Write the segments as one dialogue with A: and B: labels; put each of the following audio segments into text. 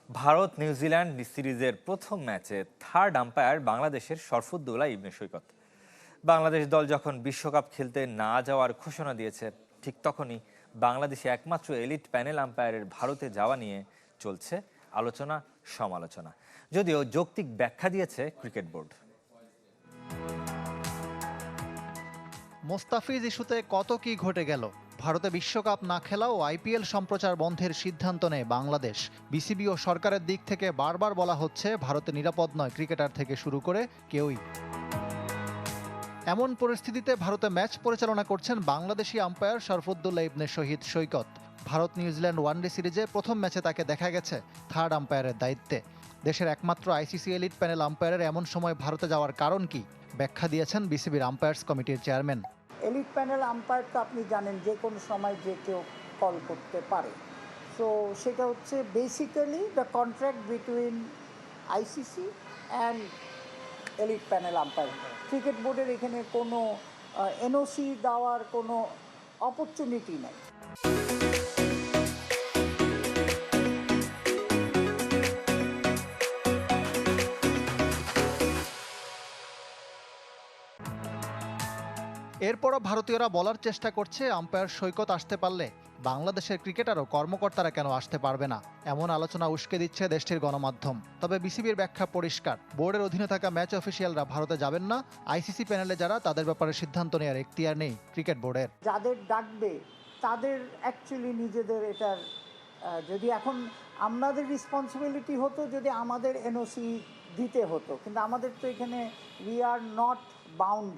A: Bharat New Zealand সিরিজের প্রথম ম্যাচে থার্ড আম্পায়ার বাংলাদেশের শরফুদ্দৌলা ইবনে সৈকত। বাংলাদেশ দল যখন বিশ্বকাপ খেলতে না যাওয়ার ঘোষণা দিয়েছে, ঠিক তখনই বাংলাদেশে একমাত্র এলিট প্যানেল আম্পায়ারের ভারতে যাওয়া নিয়ে চলছে আলোচনা সমালোচনা। যদিও যৌক্তিক ব্যাখ্যা দিয়েছে ক্রিকেট বোর্ড।
B: মোস্তাফিজ ইস্যুতে কত কি ঘটে গেল। ভারতে বিশ্বকাপ না খেলাও আইপিএল সম্প্রচার বন্ধের সিদ্ধান্ত নেয় বাংলাদেশ। বিসিবি ও সরকারের দিক থেকে বারবার বলা হচ্ছে ভারতে নিরাপদ নয় ক্রিকেটার থেকে শুরু করে কেউই। এমন পরিস্থিতিতে ভারতে ম্যাচ পরিচালনা করছেন বাংলাদেশি আম্পায়ার শরফুদ্দৌলা ইবনে শহীদ সৈকত। ভারত নিউজিল্যান্ড ওয়ানডে সিরিজে প্রথম ম্যাচে তাকে দেখা গেছে থার্ড আম্পায়ারের দায়িত্বে। দেশের একমাত্র আইসিসি এলিট প্যানেল আম্পায়ারের এমন সময় ভারতে যাওয়ার কারণ কি, ব্যাখ্যা দিয়েছেন বিসিবির আম্পায়ার্স কমিটির চেয়ারম্যান।
C: এলিট প্যানেল আম্পায়ার তো আপনি জানেন যে কোনো সময় যে কেউ কল করতে পারে। সো সেটা হচ্ছে basically the contract between ICC and elite panel umpire. Cricket বোর্ডের এখানে কোনো এনওসি দেওয়ার কোনো অপরচুনিটি নেই।
B: এরপরও ভারতীয়রা বলার চেষ্টা করছে আম্পায়ার সৈকত আসতে পারলে বাংলাদেশের ক্রিকেটার ও কর্মকর্তারা কেন আসতে পারবে না। এমন আলোচনা উস্কে দিচ্ছে দেশটির গণমাধ্যম। তবে বিসিবির ব্যাখ্যা পরিষ্কার, বোর্ডের অধীনে থাকা ম্যাচ অফিসিয়ালরা ভারতে যাবেন না। আইসিসি প্যানেলে যারা, তাদের ব্যাপারে সিদ্ধান্ত নেওয়ার এখতিয়ার নেই ক্রিকেট বোর্ডের।
C: যাদের ডাকবে তাদের অ্যাকচুয়ালি নিজেদের এটার যদি এখন আমাদের রেসপন্সিবিলিটি হতো যদি আমাদের এনওসি দিতে হতো, কিন্তু আমাদের তো এখানে উই আর নট বাউন্ড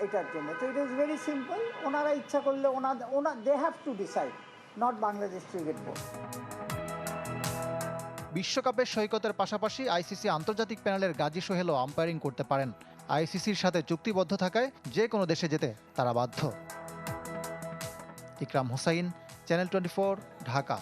C: এটার জন্য। তো ইট ইজ ভেরি সিম্পল, ওনারা ইচ্ছা করলে they have to decide, not Bangladesh cricket board.
B: বিশ্বকাপের সৈকতের পাশাপাশি আইসিসি আন্তর্জাতিক প্যানেলের গাজী সোহেলও আম্পায়ারিং করতে পারেন। আইসিসির সাথে চুক্তিবদ্ধ থাকায় যে কোনো দেশে যেতে তারা বাধ্য। ইকরাম হোসাইন, চ্যানেল 24, ঢাকা।